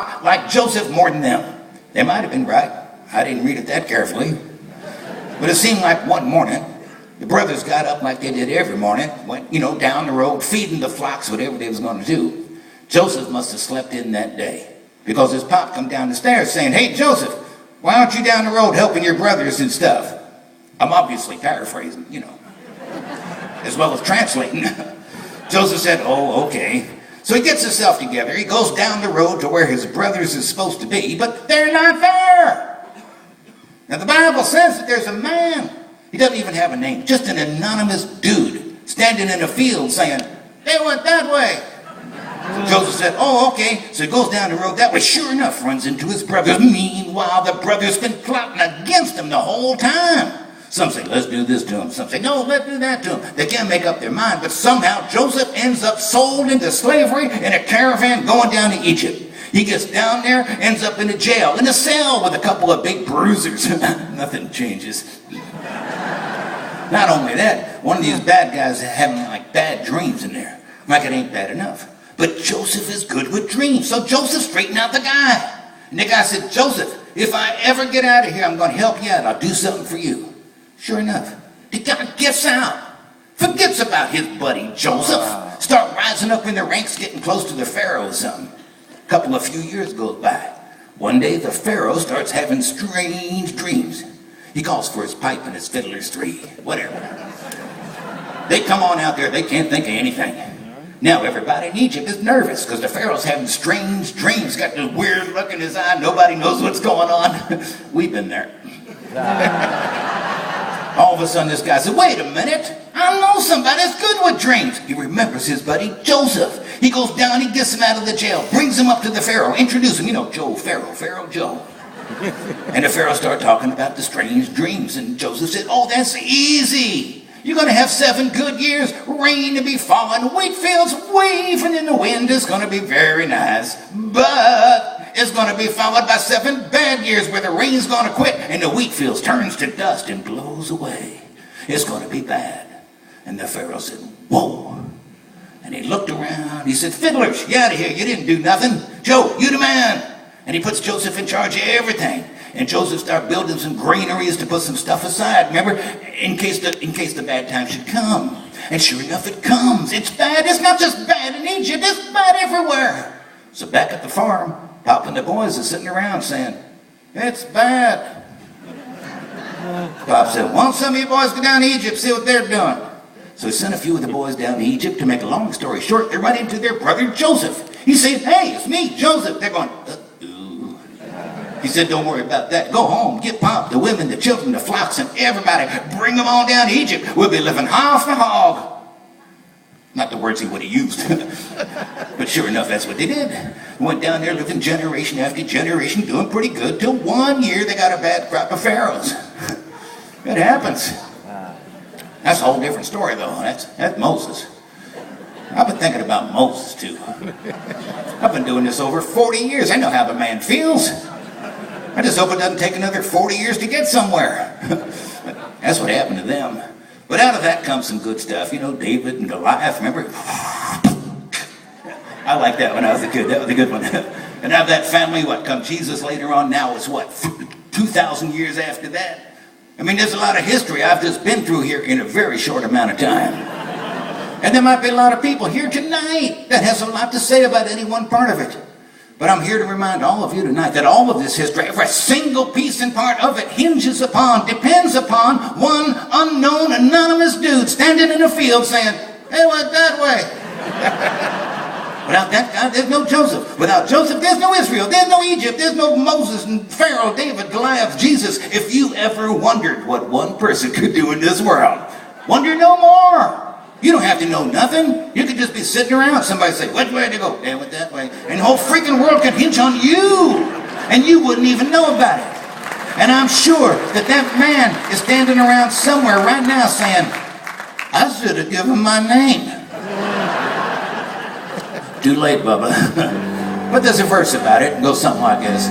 flock like Joseph more than them. They might have been right. I didn't read it that carefully. But it seemed like one morning, the brothers got up like they did every morning, went, down the road, feeding the flocks, whatever they was going to do. Joseph must have slept in that day, because his pop come down the stairs saying, "Hey, Joseph, why aren't you down the road helping your brothers and stuff?" I'm obviously paraphrasing, as well as translating. Joseph said, "Oh, okay." So he gets himself together. He goes down the road to where his brothers is supposed to be, but they're not there. Now the Bible says that there's a man. He doesn't even have a name. Just an anonymous dude standing in a field saying, "They went that way." So Joseph said, "Oh, okay." So he goes down the road that way. Sure enough, runs into his brothers. Meanwhile, the brothers been plotting against him the whole time. Some say, "Let's do this to him." Some say, "No, let's do that to him." They can't make up their mind, but somehow Joseph ends up sold into slavery in a caravan going down to Egypt. He gets down there, ends up in a jail, in a cell with a couple of big bruisers. Nothing changes. Not only that, one of these bad guys is having like bad dreams in there. Like it ain't bad enough. But Joseph is good with dreams. So Joseph straightened out the guy. And the guy said, "Joseph, if I ever get out of here, I'm going to help you out. I'll do something for you." Sure enough, the guy gets out. Forgets about his buddy Joseph. Start rising up in the ranks, getting close to the Pharaoh or something. A few years goes by. One day the Pharaoh starts having strange dreams. He calls for his pipe and his fiddlers three. Whatever. They come on out there, they can't think of anything. Now everybody in Egypt is nervous because the Pharaoh's having strange dreams. Got this weird look in his eye. Nobody knows what's going on. We've been there. All of a sudden this guy said, "Wait a minute. I know somebody that's good with dreams." He remembers his buddy Joseph. He goes down, he gets him out of the jail, brings him up to the Pharaoh, introduce him, Joe, Pharaoh Joe. And the Pharaoh started talking about the strange dreams. And Joseph said, "Oh, that's easy. You're going to have 7 good years, rain to be falling, wheat fields waving in the wind. It's going to be very nice. But it's going to be followed by 7 bad years where the rain's going to quit and the wheat fields turns to dust and blows away. It's going to be bad." And the Pharaoh said, "Whoa." And he looked around. He said, "Fiddlers, you out of here. You didn't do nothing. Joe, you the man." And he puts Joseph in charge of everything. And Joseph started building some granaries to put some stuff aside, remember, in case the bad time should come. And sure enough, it comes. It's bad. It's not just bad in Egypt. It's bad everywhere. So back at the farm, Pop and the boys are sitting around saying, "It's bad." Pop said, "Why don't some of you boys go down to Egypt, see what they're doing?" So he sent a few of the boys down to Egypt. To make a long story short, they run into their brother Joseph. He said, "Hey, it's me, Joseph." They're going, "Uh-oh." He said, "Don't worry about that. Go home, get Pop, the women, the children, the flocks, and everybody. Bring them on down to Egypt. We'll be living hog for hog." Not the words he would have used. But sure enough, that's what they did. Went down there living generation after generation, doing pretty good, till one year they got a bad crop of pharaohs. It happens. That's a whole different story, though. That's Moses. I've been thinking about Moses, too. I've been doing this over 40 years. I know how the man feels. I just hope it doesn't take another 40 years to get somewhere. That's what happened to them. But out of that comes some good stuff. David and Goliath, remember? I like that when I was a kid. That was a good one. And out of that family, come Jesus later on? Now it's 2,000 years after that? I mean, there's a lot of history I've just been through here in a very short amount of time. And there might be a lot of people here tonight that has a lot to say about any one part of it. But I'm here to remind all of you tonight that all of this history, every single piece and part of it, depends upon one unknown, anonymous dude standing in a field saying, "Hey, went that way." Without that guy, there's no Joseph. Without Joseph, there's no Israel. There's no Egypt. There's no Moses and Pharaoh, David, Goliath, Jesus. If you ever wondered what one person could do in this world, wonder no more. You don't have to know nothing. You could just be sitting around. Somebody say, "Which way to go?" "They went that way." And the whole freaking world could hinge on you. And you wouldn't even know about it. And I'm sure that man is standing around somewhere right now saying, "I should have given my name." Too late, Bubba. But there's a verse about it. It goes something like this.